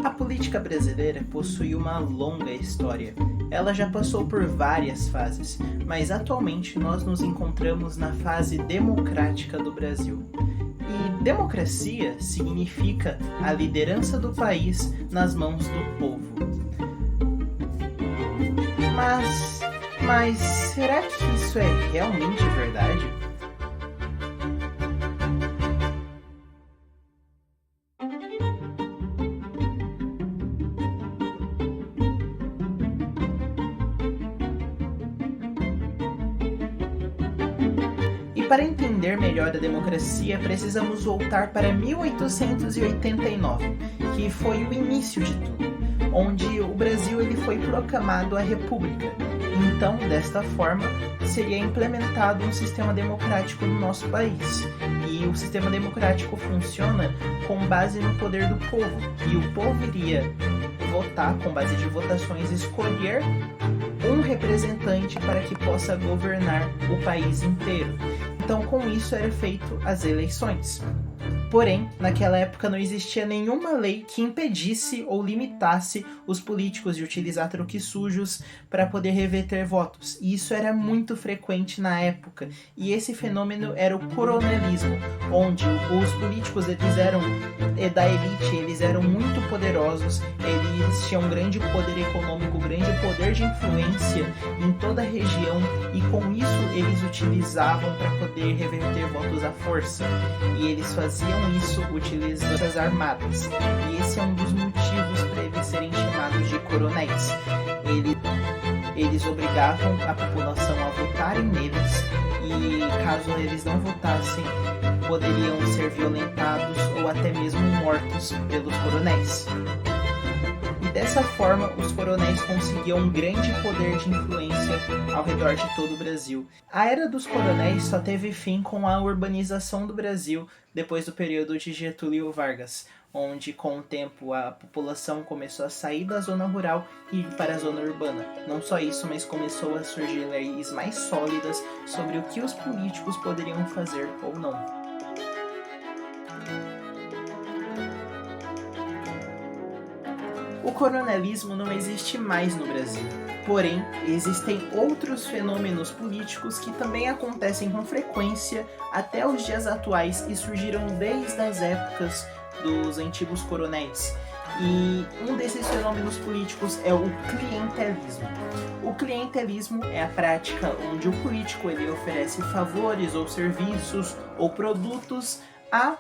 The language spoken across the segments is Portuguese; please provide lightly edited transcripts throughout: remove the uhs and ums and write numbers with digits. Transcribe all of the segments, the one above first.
A política brasileira possui uma longa história. Ela já passou por várias fases, mas atualmente nós nos encontramos na fase democrática do Brasil. E democracia significa a liderança do país nas mãos do povo. Mas será que isso é realmente verdade? E para entender melhor a democracia, precisamos voltar para 1889, que foi o início de tudo, onde o Brasil foi proclamado a república. Então, desta forma, seria implementado um sistema democrático no nosso país. E o sistema democrático funciona com base no poder do povo. E o povo iria votar, com base de votações, escolher um representante para que possa governar o país inteiro. Então, com isso, era feito as eleições. Porém, naquela época não existia nenhuma lei que impedisse ou limitasse os políticos de utilizar truques sujos para poder reverter votos. E isso era muito frequente na época. E esse fenômeno era o coronelismo, onde os políticos da elite, eles eram muito poderosos, eles tinham um grande poder econômico, grande poder de influência em toda a região, e com isso eles utilizavam para poder reverter votos à força. E eles faziam isso utilizando as armadas. E esse é um dos motivos para eles serem chamados de coronéis. Eles obrigavam a população a votarem neles, e caso eles não votassem, poderiam ser violentados ou até mesmo mortos pelos coronéis. E dessa forma, os coronéis conseguiam um grande poder de influência ao redor de todo o Brasil. A era dos coronéis só teve fim com a urbanização do Brasil depois do período de Getúlio Vargas, onde com o tempo a população começou a sair da zona rural e ir para a zona urbana. Não só isso, mas começou a surgir leis mais sólidas sobre o que os políticos poderiam fazer ou não. O coronelismo não existe mais no Brasil, porém, existem outros fenômenos políticos que também acontecem com frequência até os dias atuais e surgiram desde as épocas dos antigos coronéis. E um desses fenômenos políticos é o clientelismo. O clientelismo é a prática onde o político oferece favores ou serviços ou produtos à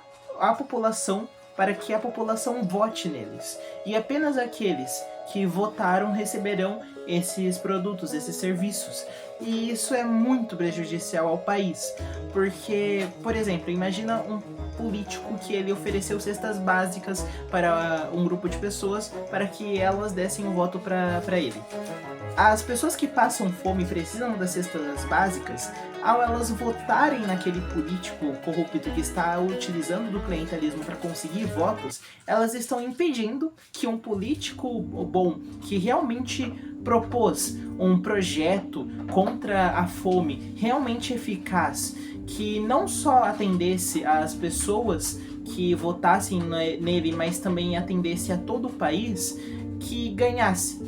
população para que a população vote neles. E apenas aqueles que votaram receberão esses produtos, esses serviços. E isso é muito prejudicial ao país, porque, por exemplo, imagina um político que ele ofereceu cestas básicas para um grupo de pessoas para que elas dessem um voto para ele. As pessoas que passam fome e precisam das cestas básicas, ao elas votarem naquele político corrupto que está utilizando do clientelismo para conseguir votos, elas estão impedindo que um político bom, que realmente propôs um projeto contra a fome realmente eficaz, que não só atendesse às pessoas que votassem nele, mas também atendesse a todo o país, que ganhasse.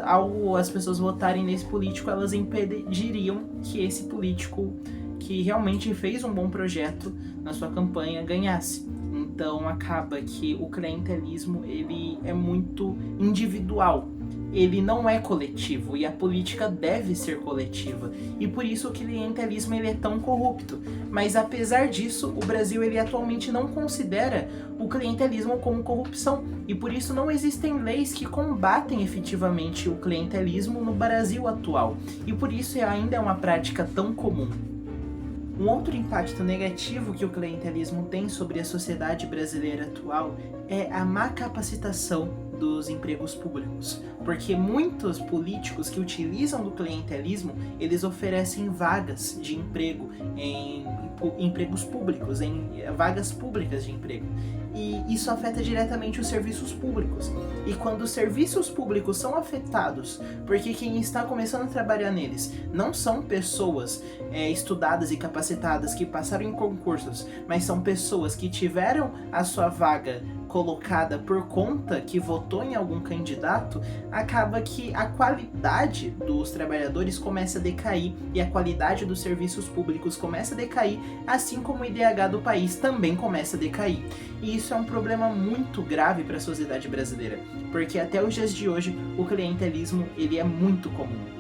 Ao as pessoas votarem nesse político, elas impediriam que esse político, que realmente fez um bom projeto na sua campanha, ganhasse. Então acaba que o clientelismo ele é muito individual. Ele não é coletivo, e a política deve ser coletiva. E por isso o clientelismo ele é tão corrupto. Mas apesar disso, o Brasil atualmente não considera o clientelismo como corrupção. E por isso não existem leis que combatem efetivamente o clientelismo no Brasil atual. E por isso ainda é uma prática tão comum. Um outro impacto negativo que o clientelismo tem sobre a sociedade brasileira atual é a má capacitação dos empregos públicos, porque muitos políticos que utilizam do clientelismo, eles oferecem vagas de emprego em empregos públicos, em vagas públicas de emprego. E isso afeta diretamente os serviços públicos. E quando os serviços públicos são afetados, porque quem está começando a trabalhar neles não são pessoas estudadas e capacitadas que passaram em concursos, mas são pessoas que tiveram a sua vaga colocada por conta que votou em algum candidato, acaba que a qualidade dos trabalhadores começa a decair e a qualidade dos serviços públicos começa a decair, assim como o IDH do país também começa a decair. E isso é um problema muito grave para a sociedade brasileira, porque até os dias de hoje o clientelismo ele é muito comum.